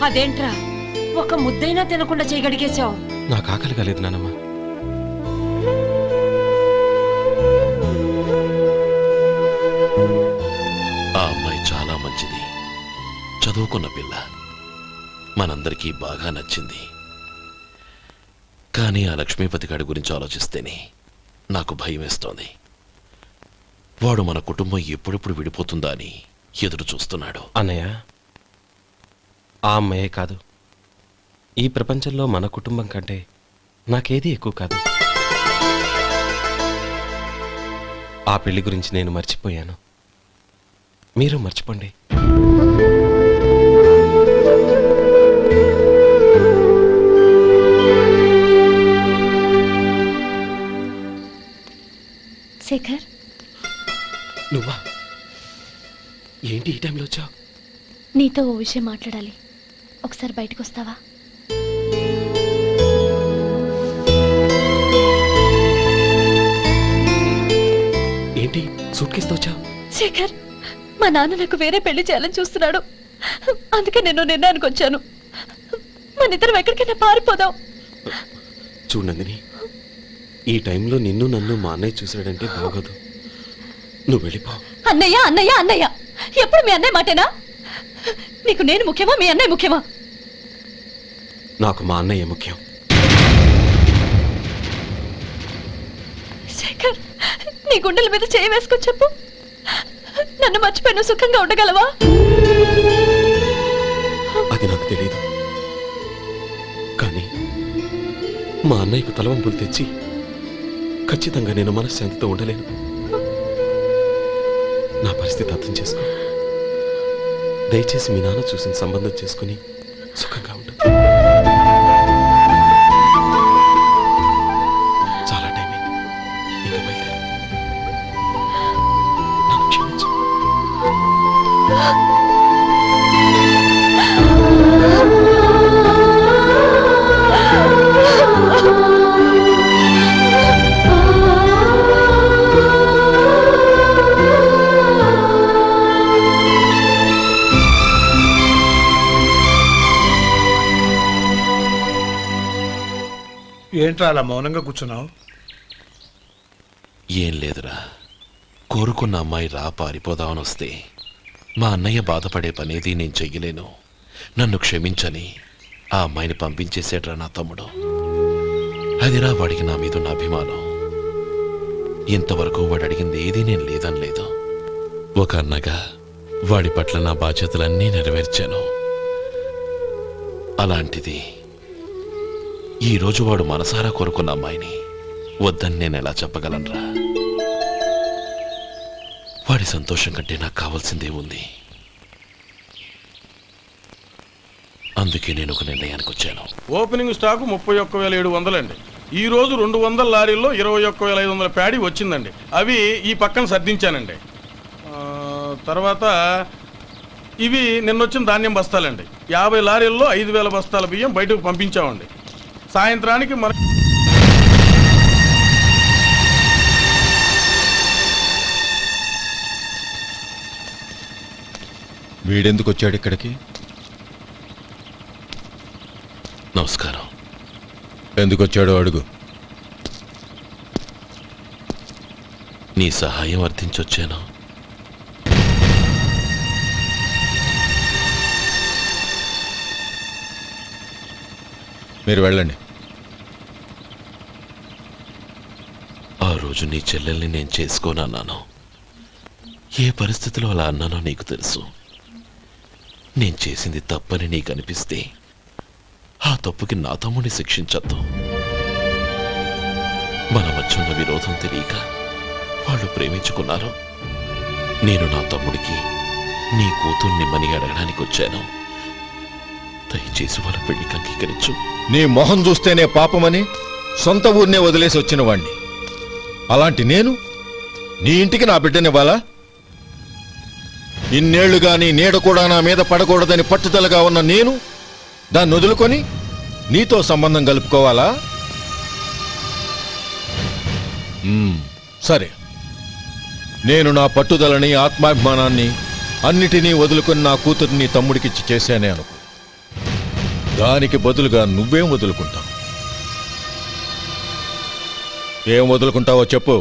అదేంట్రా ఒక ముద్దైనా తినకుండా చేయగడిగేశావు? నాకు ఆకలి కాలేదు నానమ్మ. ఆ అమ్మాయి చాలా మంచిది, చదువుకున్న పిల్ల, మనందరికీ బాగా నచ్చింది. కానీ ఆ లక్ష్మీపతి గారి గురించి ఆలోచిస్తేనే నాకు భయం వేస్తోంది. వాడు మన కుటుంబం ఎప్పుడెప్పుడు విడిపోతుందా అని ఎదురు చూస్తున్నాడు. అన్నయ్య, ఆ అమ్మాయే కాదు, ఈ ప్రపంచంలో మన కుటుంబం కంటే నాకేది ఎక్కువ కాదు. ఆ పెళ్లి గురించి నేను మర్చిపోయాను, మీరు మర్చిపోండి. శేఖర్, నువ్వా? ఏంటి ఈ టైంలో వచ్చావు? నీతో ఓ విషయం మాట్లాడాలి, ఒకసారి బయటకు వస్తావా? ఏంటి సూట్ కేసుతో వచ్చావు? శేఖర్, మా నాన్న నాకు వేరే పెళ్లి చేయాలని చూస్తున్నాడు. అందుకే నేను నిర్ణయానికి వచ్చాను. మన ఇద్దరం ఎక్కడికైనా పారిపోదాం. చూడండి, ఈ టైంలో నిన్ను నన్ను మా అన్నయ్య చూసాడంటే బాగోదు. నువ్వు వెళ్ళిపో. అన్నయ్య అన్నయ్య అన్నయ్య, ఎప్పుడు మీ అన్నయ్య మాటేనా? నీకు నేను ముఖ్యమా, మీ అన్నయ్య ముఖ్యమా? నాకు మా అన్నయ్య ముఖ్యం. శేఖర్, నీ గుండెల మీద చేయి వేసుకొని చెప్పు, నన్ను మర్చిపోయిన సుఖంగా ఉండగలవా? అది నాకు తెలియదు, కానీ మా అన్నయ్యకు తలవంపులు తెచ్చి ఖచ్చితంగా నేను మనశ్శాంతితో ఉండలేను. నా పరిస్థితి అర్థం చేసుకో. దయచేసి మీ నాన్న చూసిన సంబంధం చేసుకుని సుఖంగా ఉండు. చాలా టైం అయింది, ఇంకా బయలుదేరు. నన్ను క్షమించు. ఏంట్రా అలా మౌనంగా కూర్చున్నావు? ఏం లేదురా, కోరుకున్న అమ్మాయి రా పారిపోదామని వస్తే మా అన్నయ్య బాధపడే పనేది నేను చెయ్యలేను, నన్ను క్షమించని ఆ అమ్మాయిని పంపించేసేట్రా నా తమ్ముడు. అదిరా వాడికి నా మీద ఉన్న అభిమానం. ఇంతవరకు వాడు అడిగింది ఏదీ నేను లేదని లేదు. ఒక అన్నగా వాడి పట్ల నా బాధ్యతలన్నీ నెరవేర్చాను. అలాంటిది ఈరోజు వాడు మనసారా కోరుకున్న అమ్మాయిని వద్దని నేను ఎలా చెప్పగలనురా? వాడి సంతోషం కంటే నాకు కావాల్సిందే ఉంది. అందుకే నేను ఒక నిర్ణయానికి వచ్చాను. ఓపెనింగ్ స్టాకు 31,700 అండి. ఈ రోజు 200 లారీల్లో 21,500 ప్యాడీ వచ్చిందండి. అవి ఈ పక్కన సర్దించానండి. తర్వాత ఇవి నిన్నొచ్చిన ధాన్యం బస్తాలండి. 50 లారీల్లో 5,000 బస్తాల బియ్యం బయటకు పంపించామండి. సాయంత్రానికి మన వీడెందుకు వచ్చాడు ఇక్కడికి? నమస్కారం. ఎందుకు వచ్చాడో అడుగు. నీ సహాయం అర్థించొచ్చాను. మీరు వెళ్ళండి. ఆ రోజు నీ చెల్లెల్ని నేను చేసుకోనన్నాను. ఏ పరిస్థితిలో అలా అన్నానో నీకు తెలుసు. నేను చేసింది తప్పని నీకు అనిపిస్తే ఆ తప్పుకి నా తమ్ముడిని శిక్షించద్దు. మన మధ్య ఉన్న విరోధం తెలియక వాళ్ళు ప్రేమించుకున్నారు. నేను నా తమ్ముడికి నీ కూతుర్ని మని అడగడానికి వచ్చాను. దయచేసి వాళ్ళ పెళ్లికి అంగీకరించు. నీ మొహం చూస్తేనే పాపమని సొంత ఊరినే వదిలేసి వచ్చిన వాణ్ణి. అలాంటి నేను నీ ఇంటికి నా బిడ్డనివ్వాలా? ఇన్నేళ్లుగా నీ నీడ కూడా నా మీద పడకూడదని పట్టుదలగా ఉన్న నేను దాన్ని వదులుకొని నీతో సంబంధం కలుపుకోవాలా? సరే, నేను నా పట్టుదలని ఆత్మాభిమానాన్ని అన్నిటినీ వదులుకొని నా కూతుర్ని తమ్ముడికిచ్చి చేశానే అనుకో. దానికి బదులుగా నువ్వేం వదులుకుంటావు? ఏం వదులుకుంటావో చెప్పు.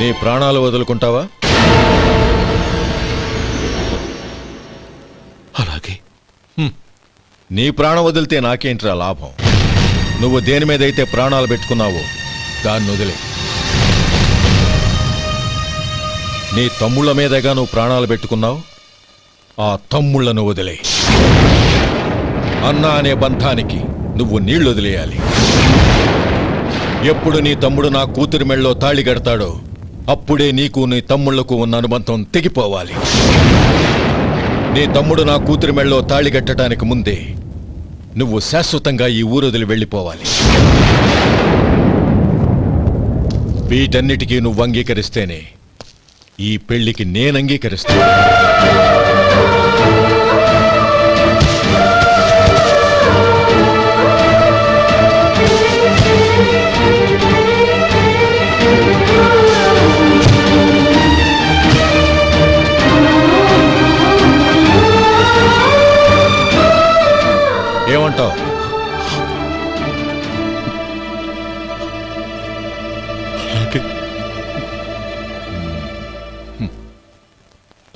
నీ ప్రాణాలు వదులుకుంటావా? అలాగే. నీ ప్రాణం వదిలితే నాకేంట్రా లాభం? నువ్వు దేని మీదైతే ప్రాణాలు పెట్టుకున్నావో దాన్ని వదిలే. నీ తమ్ముళ్ళ మీదగా నువ్వు ప్రాణాలు పెట్టుకున్నావు, ఆ తమ్ముళ్లను వదిలే. అన్న అనే బంధానికి నువ్వు నీళ్లు వదిలేయాలి. ఎప్పుడు నీ తమ్ముడు నా కూతురి మెళ్ళలో తాళి కడతాడో అప్పుడే నీకు నీ తమ్ముళ్లకు ఉన్న అనుబంధం తెగిపోవాలి. నీ తమ్ముడు నా కూతురి మెళ్ళలో తాళి కట్టడానికి ముందే నువ్వు శాశ్వతంగా ఈ ఊరొదిలి వెళ్ళిపోవాలి. వీటన్నిటికీ నువ్వు అంగీకరిస్తేనే ఈ పెళ్లికి నేను అంగీకరిస్తాను. ఏమంటావు?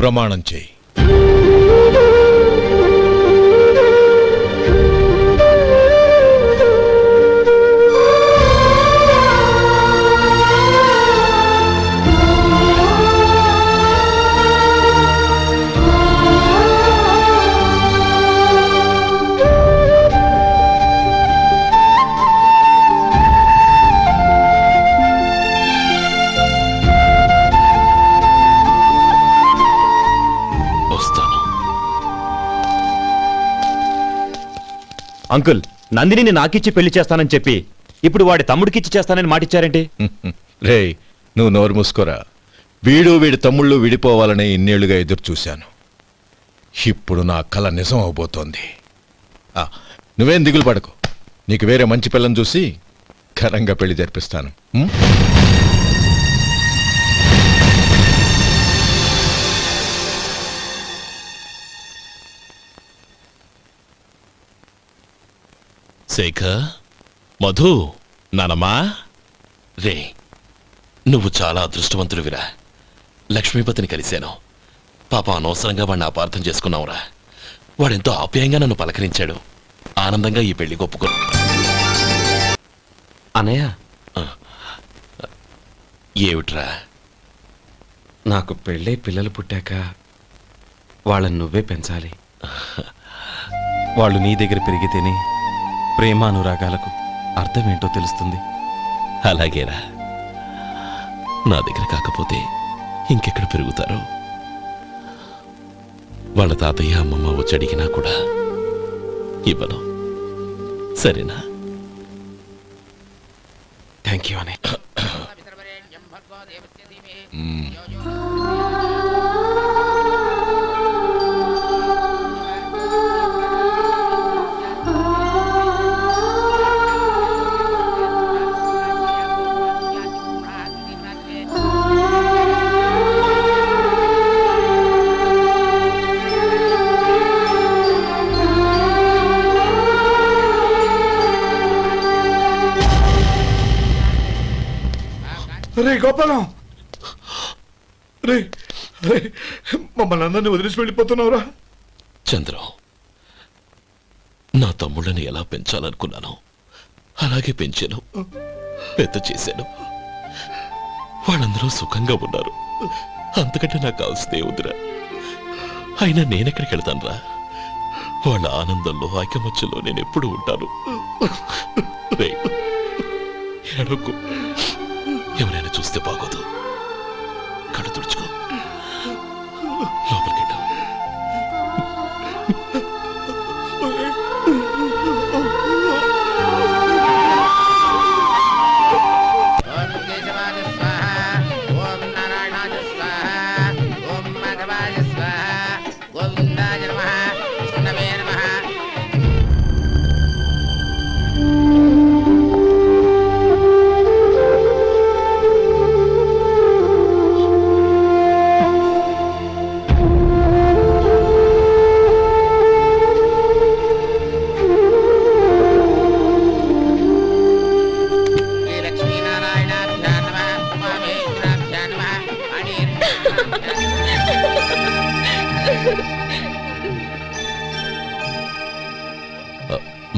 ప్రమాణం చేయి. అంకుల్, నందినిని నాకిచ్చి పెళ్లి చేస్తానని చెప్పి ఇప్పుడు వాడి తమ్ముడికిచ్చి చేస్తానని మాటిచ్చారేంటి? రేయ్, నువ్వు నోరు మూసుకోరా. వీడి తమ్ముళ్ళు విడిపోవాలని ఇన్నేళ్లుగా ఎదురు చూశాను. ఇప్పుడు నా కల నిజం అవబోతోంది. నువ్వేం దిగులు పడకు. నీకు వేరే మంచి పిల్లని చూసి ఘనంగా పెళ్లి జరిపిస్తాను. శేఖర్, మధు, నానమ్మా, రే, నువ్వు చాలా అదృష్టవంతుడివిరా. లక్ష్మీపతిని కలిశాను. పాప అనవసరంగా వాడిని అపార్థం చేసుకున్నావురా. వాడెంతో ఆప్యాయంగా నన్ను పలకరించాడు. ఆనందంగా ఈ పెళ్లి ఒప్పుకో. అనయ్య, ఏమిట్రా? నాకు పెళ్ళై పిల్లలు పుట్టాక వాళ్ళని నువ్వే పెంచాలి. వాళ్ళు నీ దగ్గర పెరిగితేనే ప్రేమానురాగాలకు అర్థమేంటో తెలుస్తుంది. అలాగేరా. నా దగ్గర కాకపోతే ఇంకెక్కడ పెరుగుతారు? వాళ్ళ తాతయ్య అమ్మమ్మ వచ్చి అడిగినా కూడా ఇవ్వను. సరేనా? థ్యాంక్ యూ అనే. రే గోపాలం, రే రే, మమ్మల్ని అందరినీ వదిలేసి వెళ్ళిపోతున్నావురా? చంద్రం, నా తమ్ముళ్ళని ఎలా పెంచాలనుకున్నానో అలాగే పెంచాను, పెద్ద చేశాను. వాళ్ళందరూ సుఖంగా ఉన్నారు. అంతకంటే నాకు కావాల్సిందే వద్దురా. అయినా నేనెక్కడికి వెళ్తానురా? వాళ్ళ ఆనందంలో ఐకమత్యంలో నేను ఎప్పుడు ఉంటాను. రే, ఎడకు. ఎవరైనా చూస్తే బాగోదు. కళ్ళు తుడుచుకో. లోపలికి వెళ్ళు.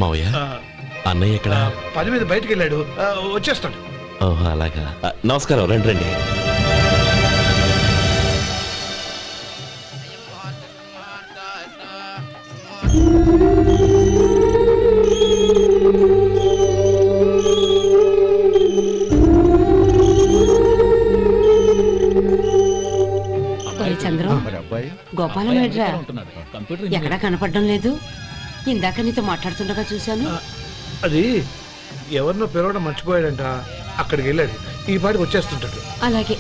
మావయ్య అన్నయ్య ఎక్కడ పని మీద బయటికి వెళ్ళాడు, వచ్చేస్తాడు. ఓహో అలాగా నమస్కారం, రండి రండి. ఒరే చంద్రం, గోపాలం ఏడ్రా ఎక్కడా కనపడడం లేదు. ఇందాక నీతో మాట్లాడుతుండగా చూశాను. అది ఎవరినో పిలవడం మర్చిపోయాడంట, అక్కడికి వెళ్ళాడు. ఈ పాటికి వచ్చేస్తుంటాడు. అలాగే.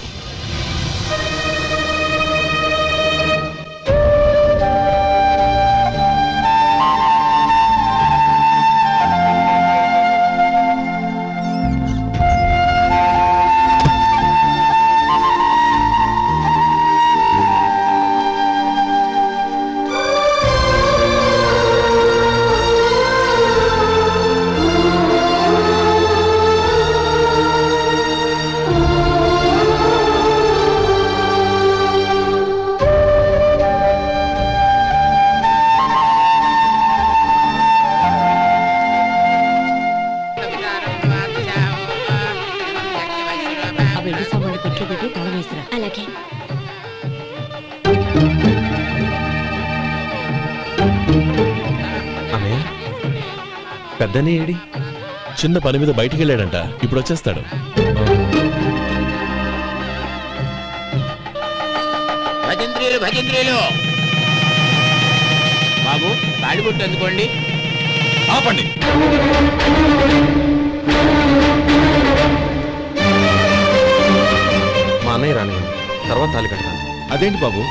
ఆ వెండి సామాన్లు పెట్టి పెట్టి తాళం వేసిరా. అలాగే. అన్నయ్య, పెద్దనే ఏడి? చిన్న పని మీద బయటికి వెళ్ళాడంట, ఇప్పుడు వచ్చేస్తాడు. భజంత్రీలు భజంత్రీలు బాబు తాడిబొట్టు అందుకోండి. ఆపండి. మా అన్నయ్య రానివ్వండి, తర్వాత తాళి కడతాను. అదేంటి బాబు,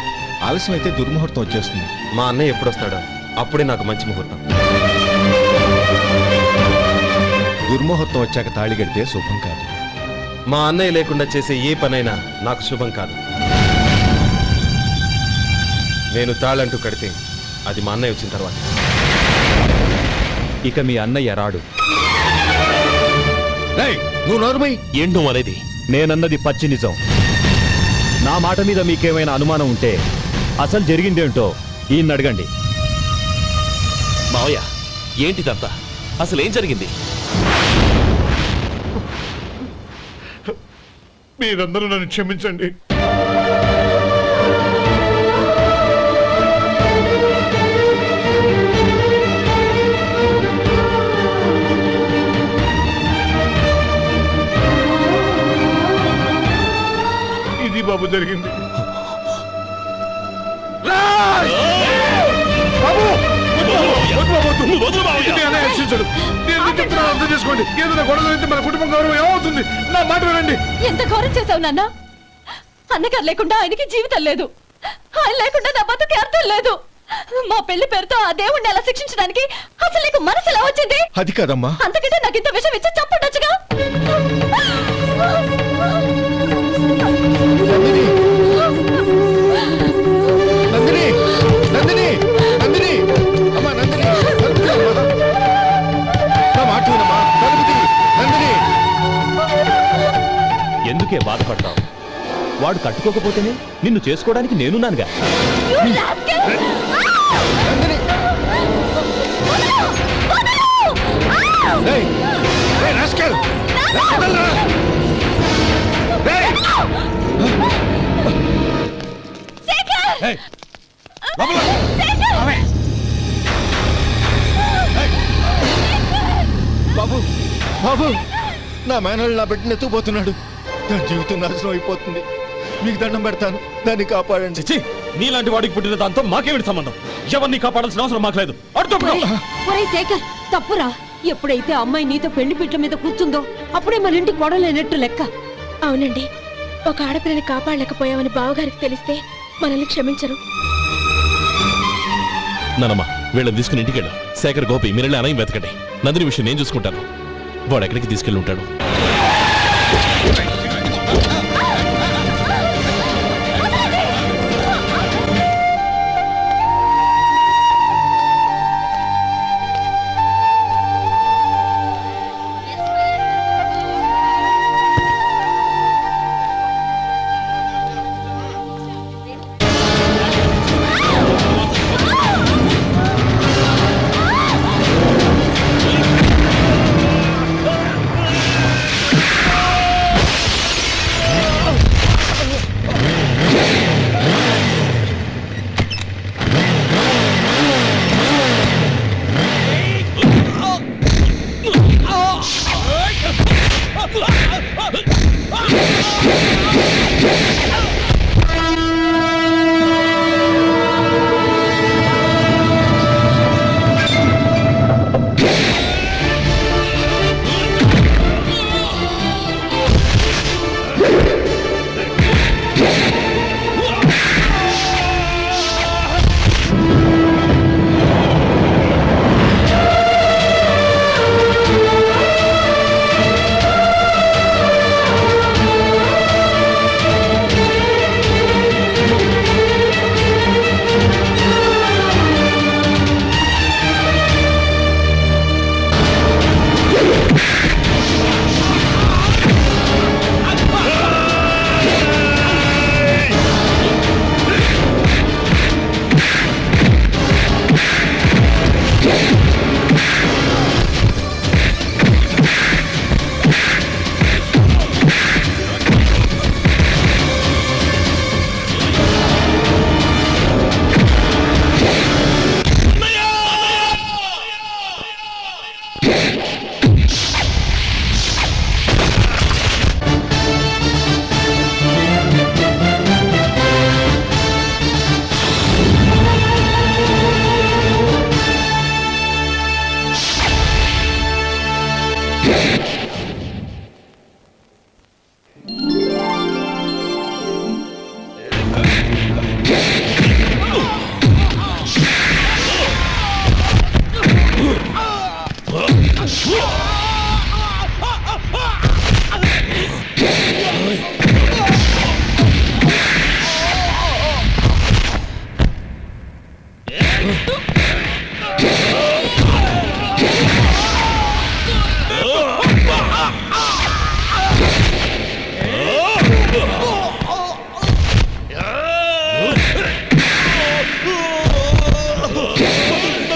ఆలస్యం అయితే దుర్ముహూర్తం వచ్చేస్తుంది. మా అన్నయ్య ఎప్పుడు వస్తాడో అప్పుడే నాకు మంచి ముహూర్తం. దుర్ముహూర్తం వచ్చాక తాళి కడితే శుభం కాదు. మా అన్నయ్య లేకుండా చేసే ఏ పనైనా నాకు శుభం కాదు. నేను తాళంటూ కడితే అది మా అన్నయ్య వచ్చిన తర్వాత. ఇక మీ అన్నయ్య రాడు. రేయ్, నువ్వు నోరుమై. ఏంటో అనేది నేనన్నది పచ్చి నిజం. నా మాట మీద మీకేమైనా అనుమానం ఉంటే అసలు జరిగిందేంటో ఈయన్ని అడగండి. మావయ్య ఏంటిదంతా, అసలు ఏం జరిగింది? మీరందరూ నన్ను క్షమించండి. ఇది బాబు జరిగింది. బాబు! ఇది అన్నయ్య రక్షించడు. నేను ఎందుకు చెప్తున్నానో అర్థం చేసుకోండి. ఏదైనా గొడవ అయితే మన కుటుంబం గౌరవం ఏమవుతుంది? నా మాట వినండి. ఎంత ఘోరం చేశావు నాన్న. అన్నగారు లేకుండా ఆయనకి జీవితం లేదు, ఆయన లేకుండా నా బతుకి అర్థం లేదు. మా పెళ్లి పేరుతో ఆ దేవుణ్ణి ఎలా శిక్షించడానికి అసలు నీకు మనసు ఎలా వచ్చింది? అది కాదమ్మా. అంతకంటే నాకు ఇంత విషయం ఇచ్చి చంపడొచ్చుగా. నందిని, నందిని, నందిని, అమ్మా నందిని, నా మాట వినమ్మా. నందిని, ఎందుకే బాధపడతావు? వాడు కట్టుకోకపోతేనే నిన్ను చేసుకోవడానికి నేనున్నానుగా. రేయ్, రేయ్ రాస్కెల్, వదలరా. రేయ్! రేయ్, లోపల. రేయ్! బాబు, బాబు, నా మేనల్ని నా బిడ్డను ఎత్తుకుపోతున్నాడు. నా జీవితం నాశనం అయిపోతుంది. మీకు దండం పెడతాను, దాన్ని కాపాడండి. చిచ్చి, నీలాంటి వాడికి పుట్టిన దాంతో మాకేమిటి సంబంధం? ఎవరిని కాపాడాల్సిన అవసరం మాకు లేదు. ఒరే శేఖర్, తప్పురా. ఎప్పుడైతే అమ్మాయి నీతో పెళ్లి పీటల మీద కూర్చుందో అప్పుడే మన ఇంటి కొడలేనట్టు లెక్క. అవునండి, ఒక ఆడపిల్లని కాపాడలేకపోయామని బావగారికి తెలిస్తే మనల్ని క్షమించరు. నానమ్మ, వీళ్ళని తీసుకుని ఇంటికి వెళ్ళు. శేఖర్, గోపి మీరెళ్ళి అన్నయ్య వెతకండి. నందిని విషయం నేను చూసుకుంటాను. వాడు ఎక్కడికి తీసుకెళ్ళి ఉంటాడు.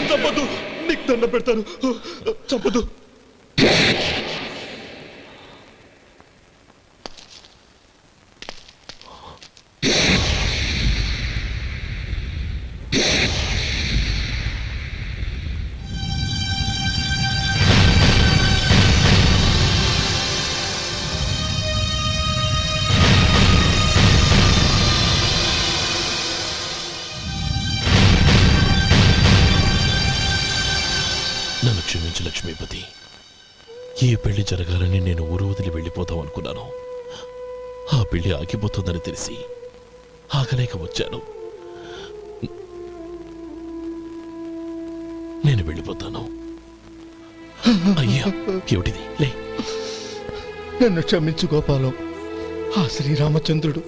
చంపదు, నీకు దండ పెడతాను, చంపదు. నన్ను క్షమించు లక్ష్మీపతి. ఏ పెళ్లి జరగాలని నేను ఊరు వదిలి వెళ్ళిపోతాం అనుకున్నాను. ఆ పెళ్లి ఆగిపోతుందని తెలిసి ఆగలేక వచ్చాను. నేను వెళ్ళిపోతాను. అయ్యా, ఏమిటిది? లే. నన్ను క్షమించు గోపాలం. ఆ శ్రీరామచంద్రుడు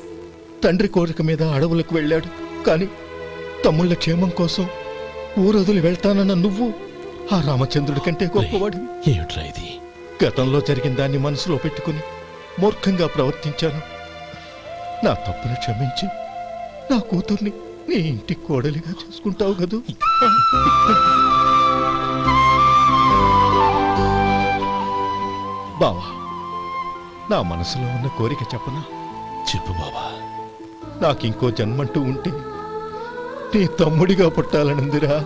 తండ్రి కోరిక మీద అడవులకు వెళ్ళాడు. కానీ తమ్ముళ్ళ క్షేమం కోసం ఊరొదిలి వెళ్తానన్న నువ్వు ఆ రామచంద్రుడి కంటే గొప్పవాడివి. ఏమిట్రా ఇది? గతంలో జరిగిన దాన్ని మనసులో పెట్టుకుని మూర్ఖంగా ప్రవర్తించాను. నా తప్పును క్షమించి నా కూతుర్ని నీ ఇంటి కోడలిగా చూసుకుంటావు కదూ. బావా, నా మనసులో ఉన్న కోరిక చెప్పనా? చెప్పు బావా. నాకింకో జన్మంటూ ఉంటే నీ తమ్ముడిగా పుట్టాలనుందిరా.